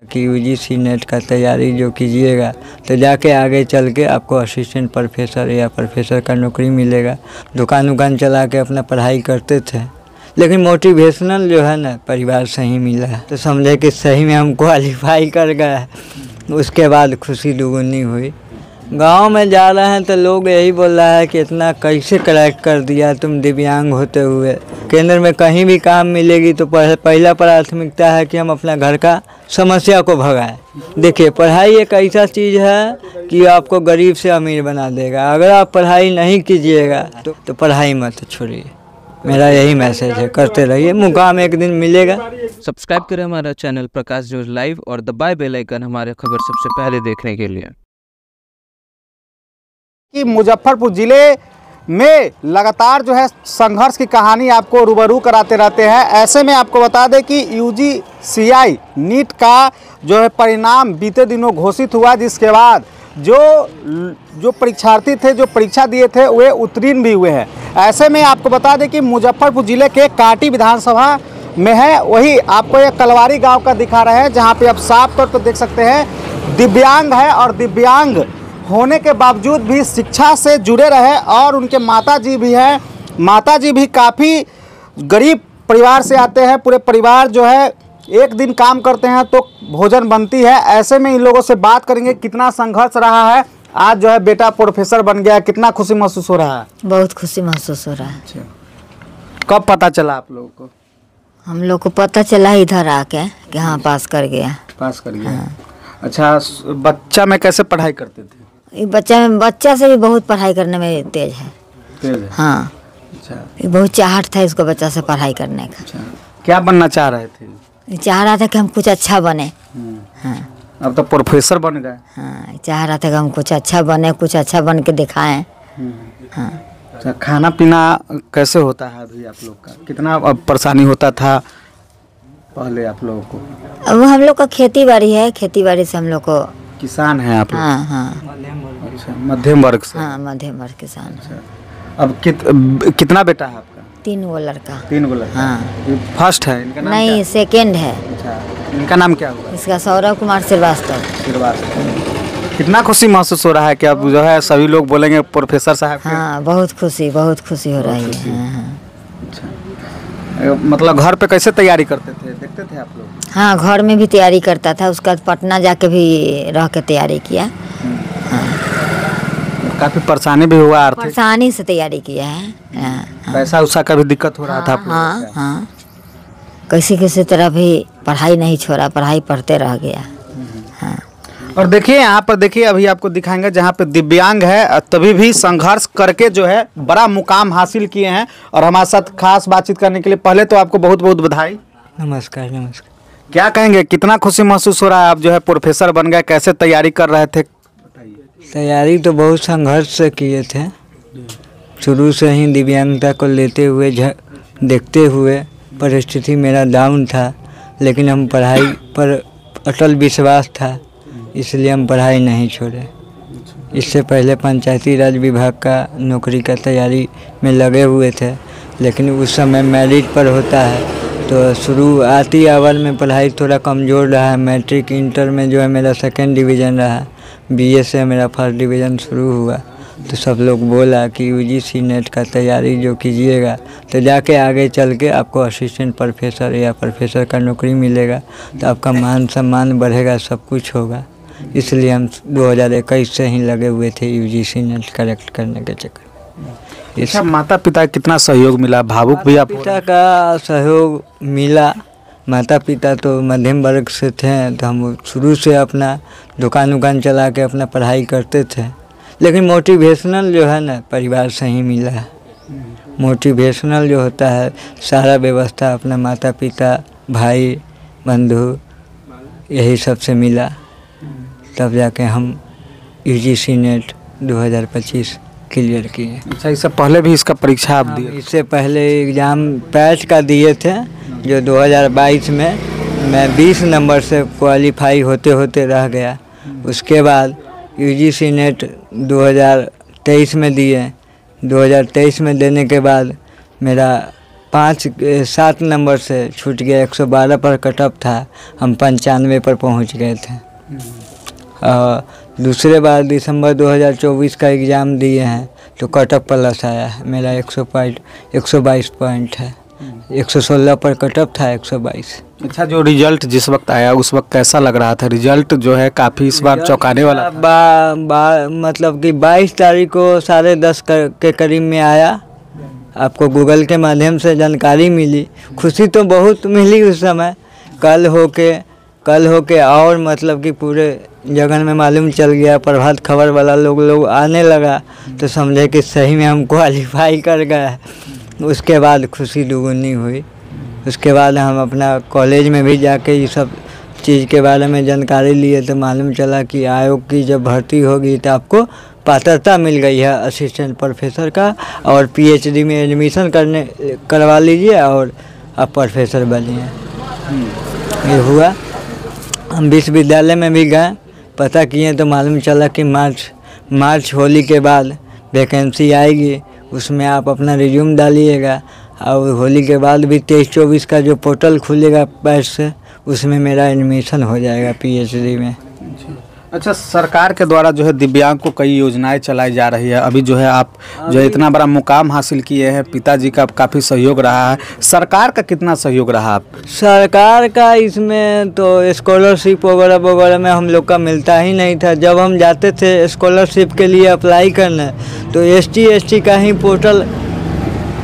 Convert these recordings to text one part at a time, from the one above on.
कि UGC net का तैयारी जो कीजिएगा तो जाके आगे चल के आपको असिस्टेंट प्रोफेसर या प्रोफेसर का नौकरी मिलेगा। दुकान चला के अपना पढ़ाई करते थे, लेकिन मोटिवेशनल जो है ना परिवार से ही मिला है, तो समझे कि सही में हम क्वालिफाई कर गए। उसके बाद खुशी दुगुनी हुई। गांव में जा रहे हैं तो लोग यही बोल रहा है कि इतना कैसे क्रैक कर दिया तुम दिव्यांग होते हुए। केंद्र में कहीं भी काम मिलेगी तो पहला प्राथमिकता है कि हम अपना घर का समस्या को भगाएं। देखिए, पढ़ाई एक ऐसा चीज़ है कि आपको गरीब से अमीर बना देगा। अगर आप पढ़ाई नहीं कीजिएगा तो पढ़ाई मत छोड़िए। मेरा यही मैसेज है, करते रहिए, मुकाम एक दिन मिलेगा। सब्सक्राइब करें हमारा चैनल प्रकाश न्यूज़ लाइव और दबाए बेल आइकन हमारे खबर सबसे पहले देखने के लिए। कि मुजफ्फरपुर ज़िले में लगातार जो है संघर्ष की कहानी आपको रूबरू कराते रहते हैं। ऐसे में आपको बता दें कि यूजीसीआई नीट का जो है परिणाम बीते दिनों घोषित हुआ, जिसके बाद जो परीक्षार्थी थे जो परीक्षा दिए थे वे उत्तीर्ण भी हुए हैं। ऐसे में आपको बता दें कि मुजफ्फरपुर ज़िले के काटी विधानसभा में है, वही आपको एक कलवारी गाँव का दिखा रहे हैं, जहाँ पे आप साफ तौर पर देख सकते हैं दिव्यांग है और दिव्यांग होने के बावजूद भी शिक्षा से जुड़े रहे। और उनके माताजी भी हैं, माताजी भी काफ़ी गरीब परिवार से आते हैं। पूरे परिवार जो है एक दिन काम करते हैं तो भोजन बनती है। ऐसे में इन लोगों से बात करेंगे कितना संघर्ष रहा है। आज जो है बेटा प्रोफेसर बन गया, कितना खुशी महसूस हो रहा है? बहुत खुशी महसूस हो रहा है। कब पता चला आप लोगों को? हम लोग को पता चला इधर आके कि हाँ पास कर गया। पास कर गया। हाँ। अच्छा, बच्चा में कैसे पढ़ाई करते थे? ये बच्चा से भी बहुत पढ़ाई करने में तेज है। तेज है? हाँ। अच्छा। ये बहुत चाहत था इसको बच्चा से पढ़ाई करने का। अच्छा, क्या बनना चाह रहे थे? चाह रहा था कि हम कुछ अच्छा बने। हाँ। अब तो प्रोफेसर बन गए। हाँ, चाह रहा था कि हम कुछ अच्छा बने, कुछ अच्छा बन के दिखाएं। हाँ। अच्छा, खाना पीना कैसे होता है अभी आप लोग का? कितना परेशानी होता था पहले आप लोगों को? अब हम लोग का खेती बाड़ी है, खेती बाड़ी से हम लोग को। किसान हैं आप लोग? हाँ हाँ। अच्छा, मध्यम वर्ग से? हाँ, मध्यम वर्ग किसान। अच्छा, अब कितना बेटा है आपका? 3 गो लड़का। 3 गो लड़का? हाँ। ये फर्स्ट है? इनका नाम नहीं, सेकेंड है। अच्छा, इनका नाम क्या हुआ? इसका सौरभ कुमार श्रीवास्तव। कितना खुशी महसूस हो रहा है कि अब जो है सभी लोग बोलेंगे प्रोफेसर साहब? हाँ, बहुत खुशी हो रही है। हाँ। अच्छा, मतलब घर पे कैसे तैयारी करते थे, देखते थे आप लोग? हाँ, घर में भी तैयारी करता था, उसका पटना जाके भी रह के तैयारी किया। हाँ। काफ़ी परेशानी भी हुआ? आर्थिक परेशानी से तैयारी किया है। हाँ। पैसा उसका का भी दिक्कत हो रहा था आप लोगों को? हाँ हाँ, किसी तरह भी पढ़ाई नहीं छोड़ा, पढ़ाई पढ़ते रह गया। हाँ। और देखिए यहाँ पर, देखिए अभी आपको दिखाएंगे जहाँ पे दिव्यांग है तभी भी संघर्ष करके जो है बड़ा मुकाम हासिल किए हैं। और हमारे साथ खास बातचीत करने के लिए पहले तो आपको बहुत बहुत बधाई। नमस्कार। नमस्कार। क्या कहेंगे, कितना खुशी महसूस हो रहा है? आप जो है प्रोफेसर बन गए, कैसे तैयारी कर रहे थे? तैयारी तो बहुत संघर्ष से किए थे। शुरू से ही दिव्यांगता को लेते हुए देखते हुए परिस्थिति मेरा डाउन था, लेकिन हम पढ़ाई पर अटल विश्वास था, इसलिए हम पढ़ाई नहीं छोड़े। इससे पहले पंचायती राज विभाग का नौकरी का तैयारी में लगे हुए थे, लेकिन उस समय मेरिट पर होता है तो शुरुआती आवर में पढ़ाई थोड़ा कमज़ोर रहा। मैट्रिक इंटर में जो है मेरा 2nd डिवीज़न रहा, बीए से मेरा 1st डिवीज़न शुरू हुआ। तो सब लोग बोला कि यूजीसी नेट का तैयारी जो कीजिएगा तो जाके आगे चल के आपको असिस्टेंट प्रोफेसर या प्रोफेसर का नौकरी मिलेगा, तो आपका मान सम्मान बढ़ेगा, सब कुछ होगा। इसलिए हम 2021 से ही लगे हुए थे यूजीसी नेट करेक्ट करने के चक्कर। इसका माता पिता कितना सहयोग मिला? भावुक भी आप? पिता का सहयोग मिला। माता पिता तो मध्यम वर्ग से थे, तो हम शुरू से अपना दुकान चला के अपना पढ़ाई करते थे, लेकिन मोटिवेशनल जो है ना परिवार से ही मिला है। मोटिवेशनल जो होता है सारा व्यवस्था अपना माता पिता, भाई, बंधु, यही सब से मिला, तब जाके हम यूजीसी नेट 2025 क्लियर किए। अच्छा, इससे पहले भी इसका परीक्षा आप दिए? इससे पहले एग्ज़ाम पैट का दिए थे, जो 2022 में मैं 20 नंबर से क्वालिफाई होते रह गया। उसके बाद यूजीसी नेट 2023 में दिए। 2023 में देने के बाद मेरा 7 नंबर से छूट गया। 112 पर कट ऑफ था, हम 95 पर पहुंच गए थे। दूसरे बार दिसंबर 2024 का एग्ज़ाम दिए हैं तो कट ऑफ प्लस आया है। मेरा 122 पॉइंट है। 116 पर कट ऑफ था, 122। अच्छा, जो रिजल्ट जिस वक्त आया उस वक्त कैसा लग रहा था? रिजल्ट जो है काफ़ी इस बार चौंकाने वाला था। मतलब कि 22 तारीख को 10:30 के करीब में आया। आपको गूगल के माध्यम से जानकारी मिली, खुशी तो बहुत मिली उस समय। कल होके और मतलब कि पूरे जगह में मालूम चल गया, प्रभात खबर वाला लोग आने लगा तो समझे कि सही में हम क्वालिफाई कर गए। उसके बाद खुशी दुगुनी हुई। उसके बाद हम अपना कॉलेज में भी जाके ये सब चीज़ के बारे में जानकारी लिए तो मालूम चला कि आयोग की जब भर्ती होगी तो आपको पात्रता मिल गई है असिस्टेंट प्रोफेसर का, और पीएचडी में एडमिशन करवा लीजिए और आप प्रोफेसर बनिए। ये हुआ। हम विश्वविद्यालय में भी गए, पता किए तो मालूम चला कि मार्च होली के बाद वैकेंसी आएगी, उसमें आप अपना रिज्यूम डालिएगा। और होली के बाद भी 23-24 का जो पोर्टल खुलेगा बैच से, उसमें मेरा एडमिशन हो जाएगा पीएचडी में। अच्छा, सरकार के द्वारा जो है दिव्यांग को कई योजनाएं चलाई जा रही है। अभी जो है आप जो है इतना बड़ा मुकाम हासिल किए हैं, पिताजी का काफ़ी सहयोग रहा है। सरकार का कितना सहयोग रहा आप? सरकार का इसमें तो स्कॉलरशिप वगैरह में हम लोग का मिलता ही नहीं था। जब हम जाते थे स्कॉलरशिप के लिए अप्लाई करने तो ST का ही पोर्टल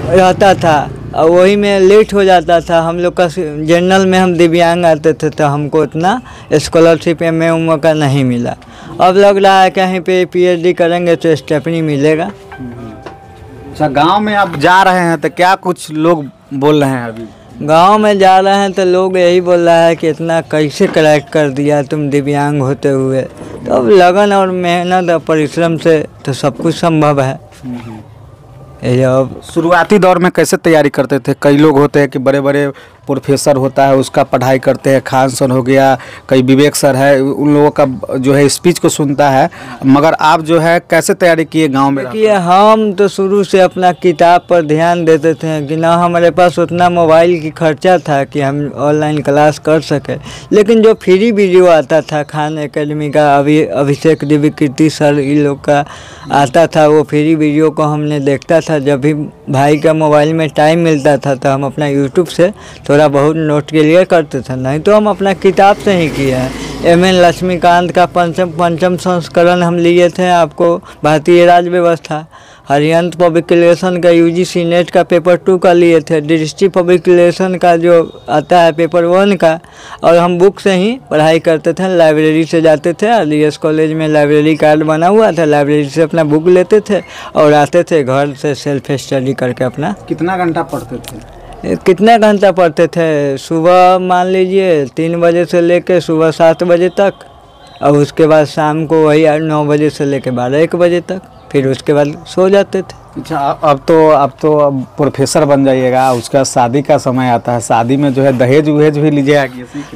रहता था और वही में लेट हो जाता था। हम लोग का जनरल में हम दिव्यांग आते थे तो हमको इतना स्कॉलरशिप MA का नहीं मिला। अब लग रहा है कहीं पे PhD करेंगे तो स्टेपनी मिलेगा। अच्छा, गांव में आप जा रहे हैं तो क्या कुछ लोग बोल रहे हैं? अभी गांव में जा रहे हैं तो लोग यही बोल रहा है कि इतना कैसे क्रैक कर दिया तुम दिव्यांग होते हुए। तो अब लगन और मेहनत और परिश्रम से तो सब कुछ संभव है। अब शुरुआती दौर में कैसे तैयारी करते थे? कई लोग होते हैं कि बड़े बड़े प्रोफेसर होता है उसका पढ़ाई करते हैं, खान सर हो गया, कई विवेक सर है, उन लोगों का जो है स्पीच को सुनता है। मगर आप जो है कैसे तैयारी किए गांव में? देखिए, हम तो शुरू से अपना किताब पर ध्यान देते थे कि ना हमारे पास उतना मोबाइल की खर्चा था कि हम ऑनलाइन क्लास कर सके। लेकिन जो फ्री वीडियो आता था खान एकेडमी का, अभिषेक दिव्यकीर्ति सर इन लोग का आता था, वो फ्री वीडियो को हमने देखता था। जब भी भाई का मोबाइल में टाइम मिलता था तो हम अपना यूट्यूब से थोड़ा बहुत नोट क्लियर करते थे, नहीं तो हम अपना किताब से ही किए हैं। MN लक्ष्मीकांत का पंचम संस्करण हम लिए थे, आपको भारतीय राज्य व्यवस्था। हरियंत पब्लिक रिलेशन का UGC नेट का पेपर 2 का लिए थे। दृष्टि पब्लिक रिलेशन का जो आता है पेपर 1 का, और हम बुक से ही पढ़ाई करते थे। लाइब्रेरी से जाते थे, RDS कॉलेज में लाइब्रेरी कार्ड बना हुआ था, लाइब्रेरी से अपना बुक लेते थे और आते थे घर से सेल्फ स्टडी करके अपना। कितना घंटा पढ़ते थे? कितना घंटा पढ़ते थे? सुबह मान लीजिए 3 बजे से लेकर सुबह 7 बजे तक, और उसके बाद शाम को वही 9 बजे से लेकर 12-1 बजे तक, फिर उसके बाद सो जाते थे। अच्छा, अब तो प्रोफेसर बन जाइएगा, उसका शादी का समय आता है। शादी में जो है दहेज वहेज भी लीजिएगा?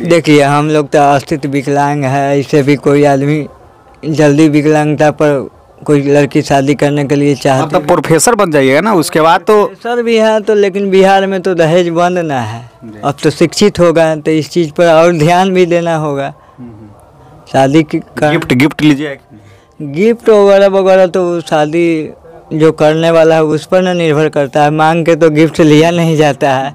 देखिए, हम लोग तो अस्तित्व विकलांग है, इससे भी कोई आदमी जल्दी विकलांगता पर कोई लड़की शादी करने के लिए चाहती है। तो प्रोफेसर बन जाइएगा ना, उसके बाद तो सर भी है तो, लेकिन बिहार में तो दहेज बंद ना है। अब तो शिक्षित होगा तो इस चीज़ पर और ध्यान भी देना होगा। शादी की गिफ्ट लीजिए? गिफ्ट वगैरह तो शादी जो करने वाला है उस पर ना निर्भर करता है, मांग के तो गिफ्ट लिया नहीं जाता है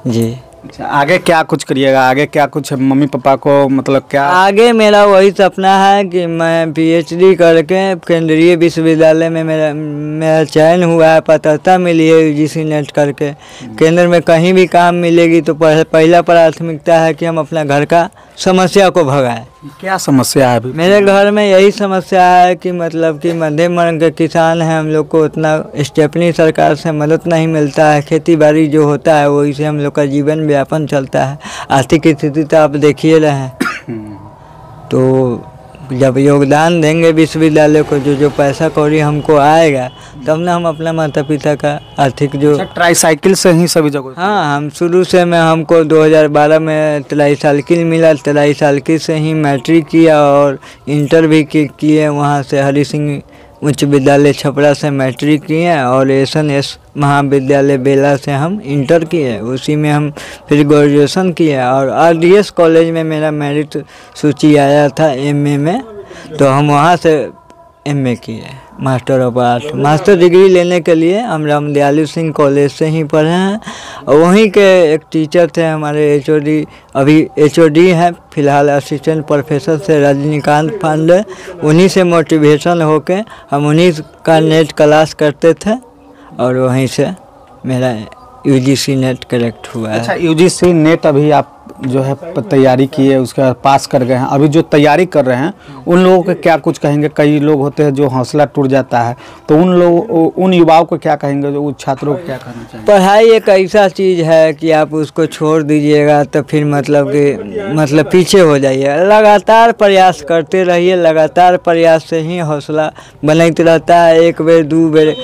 जी। अच्छा, आगे क्या कुछ करिएगा? आगे क्या कुछ मम्मी पापा को मतलब क्या? आगे मेरा वही सपना है कि मैं PhD करके केंद्रीय विश्वविद्यालय में मेरा चयन हुआ है, पात्रता मिली है UGC नेट करके। केंद्र में कहीं भी काम मिलेगी तो पहला प्राथमिकता है कि हम अपना घर का समस्या को भगाएं। क्या समस्या है अभी? मेरे घर में यही समस्या है कि मतलब कि मध्यम वर्ग के किसान हैं, हम लोग को उतना स्टेपनी सरकार से मदद नहीं मिलता है। खेती बाड़ी जो होता है वही से हम लोग का जीवन व्यापन चलता है। आर्थिक स्थिति तो आप देखिए रहे हैं। तो जब योगदान देंगे विश्वविद्यालय को, जो पैसा कौड़ी हमको आएगा, तब ना हम अपना माता पिता का आर्थिक जो ट्राईसाइकिल से ही सभी जगह। हाँ, हम शुरू से हमको 2012 में ट्राईसाइकिल मिला। ट्राईसाइकिल से ही मैट्रिक किया और इंटर भी किए वहाँ से हरी सिंह उच्च विद्यालय छपरा से मैट्रिक किए और एस महाविद्यालय बेला से हम इंटर किए। उसी में हम फिर ग्रेजुएशन किए और RDS कॉलेज में मेरा मेरिट सूची आया था MA में, तो हम वहाँ से MA किए, master of art. Master degree लेने के लिए हम रामदयालु सिंह कॉलेज से ही पढ़े हैं और वहीं के एक टीचर थे हमारे HOD, अभी HOD हैं फिलहाल, असिस्टेंट प्रोफेसर से रजनीकांत पांडे। उन्हीं से मोटिवेशन होके हम उन्हीं का नेट क्लास करते थे और वहीं से मेरा UGC नेट करेक्ट हुआ है। अच्छा, UGC नेट अभी आप जो है तैयारी किए, उसके बाद पास कर गए हैं, अभी जो तैयारी कर रहे हैं उन लोगों को क्या कुछ कहेंगे? कई लोग होते हैं जो हौसला टूट जाता है, तो उन युवाओं को क्या कहेंगे, जो उन छात्रों को क्या कहना चाहिए? पढ़ाई एक ऐसा चीज़ है कि आप उसको छोड़ दीजिएगा तो फिर मतलब पीछे हो जाइए। लगातार प्रयास करते रहिए, लगातार प्रयास से ही हौसला बनते रहता है। एक बेर दो बेर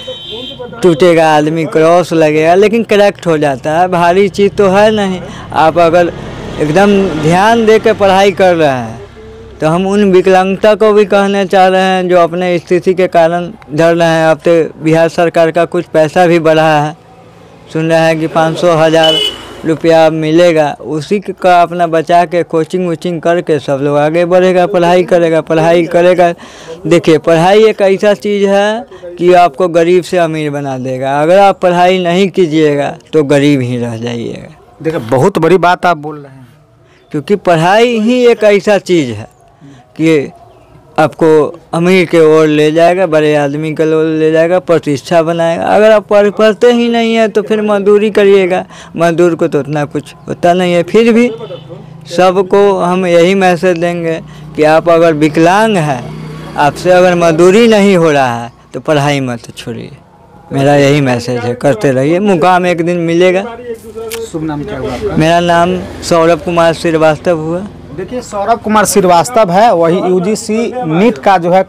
टूटेगा आदमी, क्रॉस लगेगा, लेकिन करेक्ट हो जाता है। भारी चीज़ तो है नहीं। आप अगर एकदम ध्यान दे के पढ़ाई कर रहे हैं तो हम उन विकलांगता को भी कहना चाह रहे हैं जो अपने स्थिति के कारण डर रहे हैं। अब तो बिहार सरकार का कुछ पैसा भी बढ़ा है, सुन रहे हैं कि 500,000 रुपया मिलेगा, उसी का अपना बचा के कोचिंग वोचिंग करके सब लोग आगे बढ़ेगा, पढ़ाई करेगा। देखिए, पढ़ाई एक ऐसा चीज़ है कि आपको गरीब से अमीर बना देगा। अगर आप पढ़ाई नहीं कीजिएगा तो गरीब ही रह जाइएगा। देखिए, बहुत बड़ी बात आप बोल रहे हैं, क्योंकि पढ़ाई ही एक ऐसा चीज़ है कि आपको अमीर के ओर ले जाएगा, बड़े आदमी के ओर ले जाएगा, प्रतिष्ठा बनाएगा। अगर आप पढ़ते ही नहीं है तो फिर मजदूरी करिएगा, मजदूर को तो उतना कुछ होता नहीं है। फिर भी सबको हम यही मैसेज देंगे कि आप अगर विकलांग हैं, आपसे अगर मजदूरी नहीं हो रहा है तो पढ़ाई मत छोड़िए। मेरा यही मैसेज है, करते रहिए, मुकाम एक दिन मिलेगा। शुभ नाम क्या हुआ आपका? मेरा नाम सौरभ कुमार श्रीवास्तव हुआ। देखिए, सौरभ कुमार श्रीवास्तव है, वही UGC नीट का जो है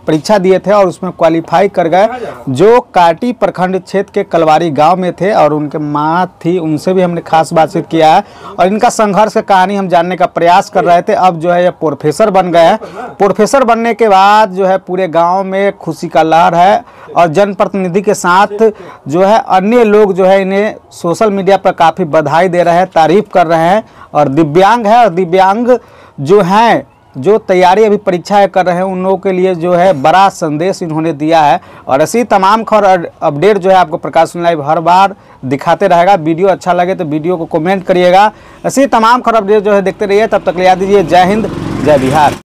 परीक्षा दिए थे और उसमें क्वालिफाई कर गए, जो काटी प्रखंड क्षेत्र के कलवारी गांव में थे और उनके माँ थी, उनसे भी हमने खास बातचीत किया है और इनका संघर्ष की कहानी हम जानने का प्रयास कर रहे थे। अब जो है ये प्रोफेसर बन गए हैं। प्रोफेसर बनने के बाद जो है पूरे गांव में खुशी का लहर है और जनप्रतिनिधि के साथ जो है अन्य लोग जो है इन्हें सोशल मीडिया पर काफ़ी बधाई दे रहे हैं, तारीफ कर रहे हैं। और दिव्यांग है और दिव्यांग जो हैं, जो तैयारी अभी परीक्षा कर रहे हैं, उन लोगों के लिए जो है बड़ा संदेश इन्होंने दिया है। और ऐसी तमाम खबर अपडेट जो है आपको प्रकाश लाइव हर बार दिखाते रहेगा। वीडियो अच्छा लगे तो वीडियो को कमेंट करिएगा। ऐसी तमाम खबर अपडेट जो है देखते रहिए। तब तक याद दीजिए, जय हिंद, जय बिहार।